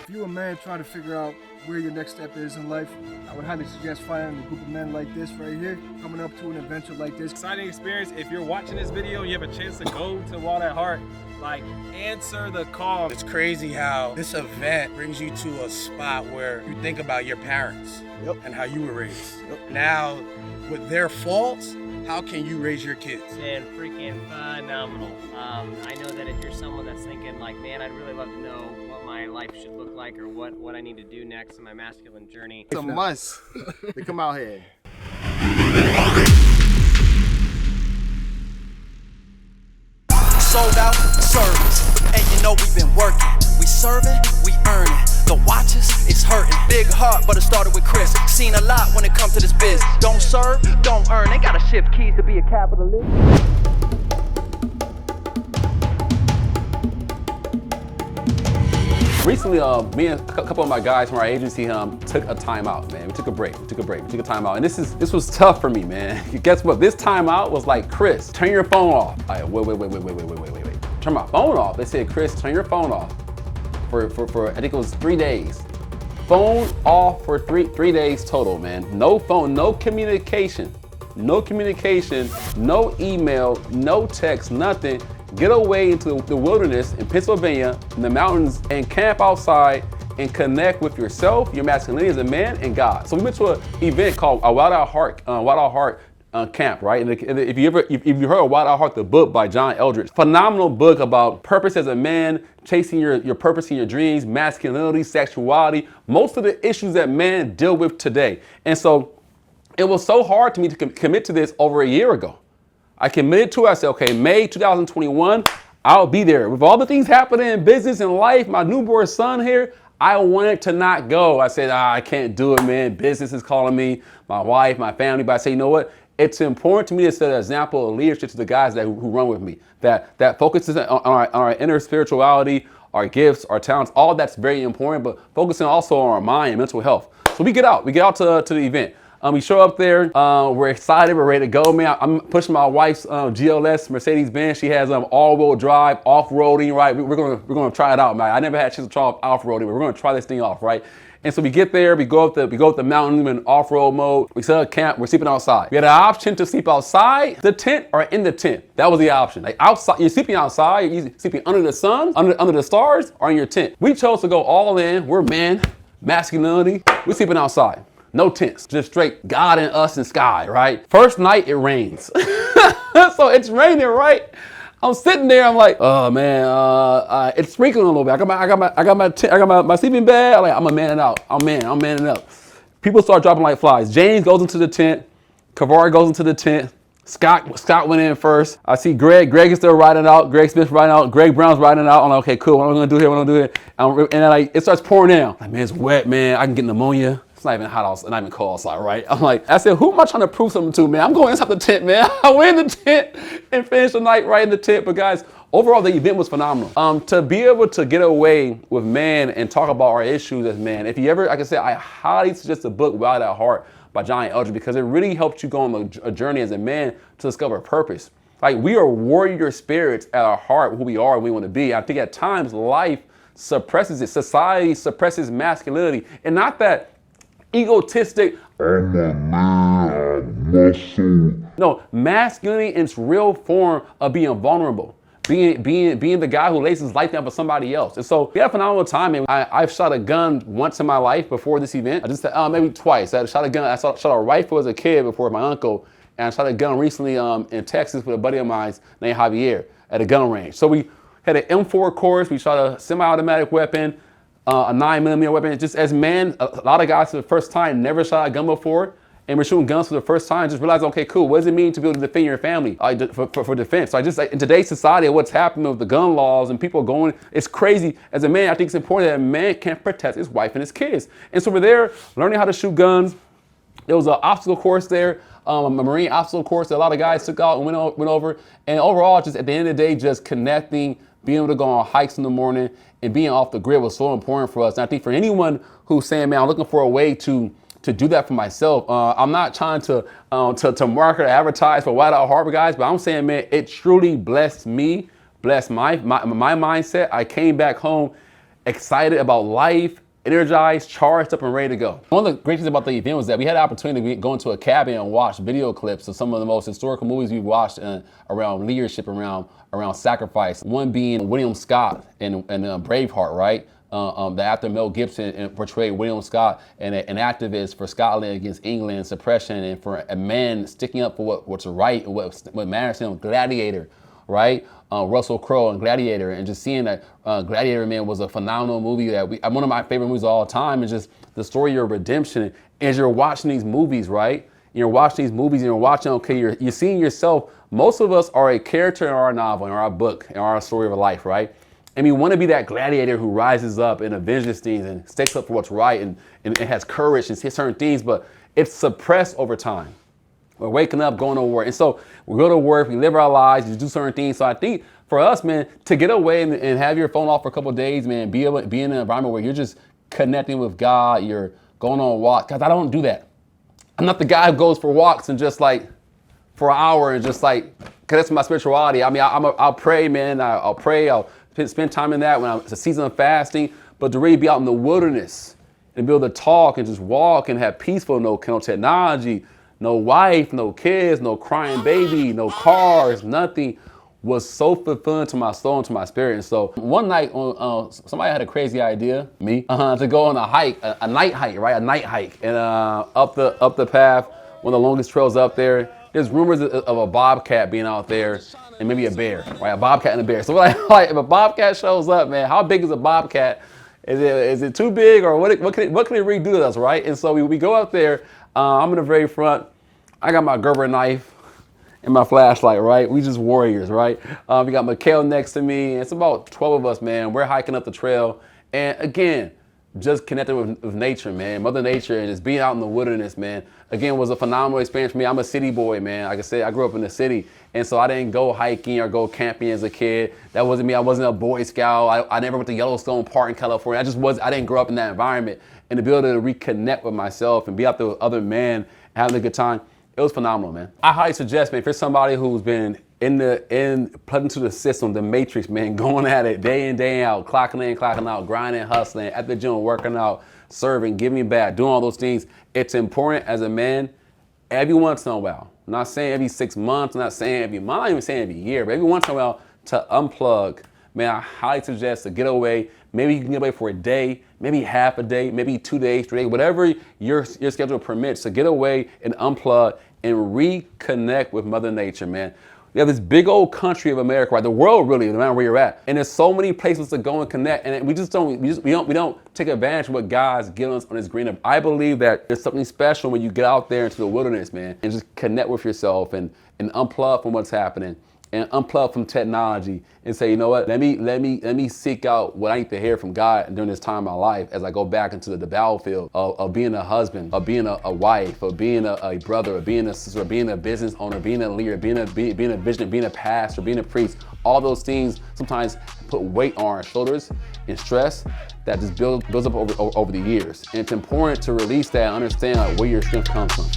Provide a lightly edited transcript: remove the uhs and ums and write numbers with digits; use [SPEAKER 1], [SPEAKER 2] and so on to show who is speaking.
[SPEAKER 1] If you're a man trying to figure out where your next step is in life, I would highly suggest finding a group of men like this right here, coming up to an adventure like this.
[SPEAKER 2] Exciting experience. If you're watching this video, you have a chance to go to Wild at Heart, like, answer the call.
[SPEAKER 3] It's crazy how this event brings you to a spot where you think about your parents and how you were raised. Now, with their faults, how can you raise your kids?
[SPEAKER 4] And freaking phenomenal. I know that if you're someone that's thinking like, man, I'd really love to know what my life should look like or what I need to do next in my masculine journey.
[SPEAKER 5] It's a must to come out here.
[SPEAKER 6] Sold out service, and you know we've been working. We serving, we earning. The watches, it's hurting. Big heart, but it started with Chris. Seen a lot when it comes to this biz. Don't serve, don't earn. They gotta shift keys to be a capitalist.
[SPEAKER 7] Recently, me and a couple of my guys from our agency took a time out, man. We took a break. We took a time out. And this was tough for me, man. Guess what? This time out was like, Chris, turn your phone off. All right, wait. Turn my phone off. They said, Chris, turn your phone off for I think it was 3 days. Phone off for three days total, man. No phone, no communication, no email, no text, nothing. Get away into the wilderness in Pennsylvania, in the mountains, and camp outside and connect with yourself, your masculinity as a man, and God. So we went to an event called a Wild at Heart camp, right? And if you heard of Wild at Heart, the book by John Eldredge, phenomenal book about purpose as a man, chasing your purpose and your dreams, masculinity, sexuality, most of the issues that men deal with today. And so it was so hard to me to commit to this over a year ago. I committed to it. I said, okay, May 2021, I'll be there. With all the things happening in business and life, my newborn son here, I wanted to not go. I said, I can't do it, man. Business is calling me, my wife, my family. But I say, you know what? It's important to me to set an example of leadership to the guys who run with me, that focuses on our inner spirituality, our gifts, our talents. All that's very important, but focusing also on our mind and mental health. So we get out to the event. We show up there, we're excited, we're ready to go, man. I'm pushing my wife's GLS Mercedes-Benz. She has all-wheel drive, off-roading, right? We're gonna try it out, man. I never had a chance to try off-roading, but we're gonna try this thing off, right? And so we get there, we go up the mountain in off-road mode. We set up camp, we're sleeping outside. We had an option to sleep outside the tent or in the tent. That was the option. Like outside, you're sleeping outside, you're sleeping under the sun, under the stars, or in your tent. We chose to go all in. We're men, masculinity. We're sleeping outside. No tents, just straight God and us and sky, right? First night, it rains. So it's raining, right? I'm sitting there, I'm like, oh man, it's sprinkling a little bit. I got my sleeping bag. I'm manning out. I'm manning up. People start dropping like flies. James goes into the tent. Kavari goes into the tent. Scott went in first. I see Greg. Greg is still riding out. Greg Smith riding out. Greg Brown's riding out. I'm like, okay, cool. What am I gonna do here? And then it starts pouring down. Like, man, it's wet, man. I can get pneumonia. It's not even hot outside, not even cold outside, right? I said, who am I trying to prove something to, man? I'm going inside the tent, man. I went in the tent and finished the night right in the tent. But guys, overall, the event was phenomenal. To be able to get away with men and talk about our issues as men, if you ever, like I said, I highly suggest the book Wild at Heart by John Eldredge, because it really helps you go on a journey as a man to discover purpose. Like, we are warrior spirits at our heart, who we are and we want to be. I think at times life suppresses it. Society suppresses masculinity. And not that egotistic, no, masculinity in its real form of being vulnerable, being the guy who lays his life down for somebody else. And so we had a phenomenal time, man. I've shot a gun once in my life before this event. I just maybe twice. I shot a gun. I shot a rifle as a kid before my uncle, and I shot a gun recently in Texas with a buddy of mine named Javier at a gun range. So we had an M4 course. We shot a semi-automatic weapon, a 9mm weapon. Just as men, a lot of guys for the first time never shot a gun before, and we're shooting guns for the first time. Just realize, okay, cool. What does it mean to be able to defend your family for defense? So in today's society, what's happening with the gun laws and people going, it's crazy. As a man, I think it's important that a man can protect his wife and his kids. And so we're there learning how to shoot guns. There was an obstacle course there, a Marine obstacle course that a lot of guys took out and went over. And overall, just at the end of the day, just connecting, being able to go on hikes in the morning and being off the grid was so important for us. And I think for anyone who's saying, man, I'm looking for a way to do that for myself, I'm not trying to market or advertise for Wild at Heart, guys, but I'm saying, man, it truly blessed me, blessed my mindset. I came back home excited about life, energized, charged up, and ready to go. One of the great things about the event was that we had the opportunity to go into a cabin and watch video clips of some of the most historical movies we've watched around leadership, around sacrifice. One being William Scott and Braveheart, right? The actor Mel Gibson portrayed William Scott, an activist for Scotland against England, suppression, and for a man sticking up for what's right and what matters to him. Gladiator, right? Russell Crowe and Gladiator, and just seeing that Gladiator, man, was a phenomenal movie that one of my favorite movies of all time, and just the story of redemption. As you're watching these movies, right? You're watching these movies and you're watching, okay, you're seeing yourself. Most of us are a character in our novel, in our book, in our story of life, right? And we want to be that gladiator who rises up and avenges things and sticks up for what's right and has courage and certain things, but it's suppressed over time. We're waking up, going to work. And so we go to work, we live our lives, we do certain things. So I think for us, man, to get away and have your phone off for a couple of days, man, be in an environment where you're just connecting with God, you're going on walks. Because I don't do that. I'm not the guy who goes for walks and just like for an hour and just like, because that's my spirituality. I mean, I'll pray, man. I'll pray. I'll spend time in that when it's a season of fasting. But to really be out in the wilderness and be able to talk and just walk and have peaceful, no technology, no wife, no kids, no crying baby, no cars, nothing, was so fulfilling to my soul and to my spirit. And so one night, somebody had a crazy idea, me, to go on a hike, a night hike, right? A night hike, and up the path, one of the longest trails up there. There's rumors of a bobcat being out there and maybe a bear, right? A bobcat and a bear. So like, if a bobcat shows up, man, how big is a bobcat? Is it too big, or what can it really do to us, right? And so we go up there. I'm in the very front. I got my Gerber knife and my flashlight, right? We just warriors, right? We got Mikhail next to me. It's about 12 of us, man. We're hiking up the trail. And again, just connecting with nature, man. Mother Nature, and just being out in the wilderness, man. Again, was a phenomenal experience for me. I'm a city boy, man. Like I said, I grew up in the city. And so I didn't go hiking or go camping as a kid. That wasn't me. I wasn't a Boy Scout. I never went to Yellowstone Park in California. I didn't grow up in that environment. And to be able to reconnect with myself and be out there with other men, having a good time, it was phenomenal, man. I highly suggest, man, if you're somebody who's been plugged into the system, the matrix, man, going at it day in, day out, clocking in, clocking out, grinding, hustling, at the gym, working out, serving, giving back, doing all those things. It's important as a man every once in a while. I'm not saying every 6 months, I'm not saying every month, I'm not even saying every year, but every once in a while to unplug. Man, I highly suggest to get away. Maybe you can get away for a day, maybe half a day, maybe 2 days, 3 days, whatever your schedule permits. So get away and unplug and reconnect with Mother Nature, man. We have this big old country of America, right? The world, really, no matter where you're at. And there's so many places to go and connect. And we don't take advantage of what God's given us on His green earth. I believe that there's something special when you get out there into the wilderness, man, and just connect with yourself and unplug from what's happening. And unplug from technology and say, you know what, let me seek out what I need to hear from God during this time in my life as I go back into the battlefield of being a husband, of being a wife, of being a brother, of being a sister, of being a business owner, being a leader, being a visionary, being a pastor, being a priest. All those things sometimes put weight on our shoulders and stress that just builds up over the years. And it's important to release that and understand where your strength comes from.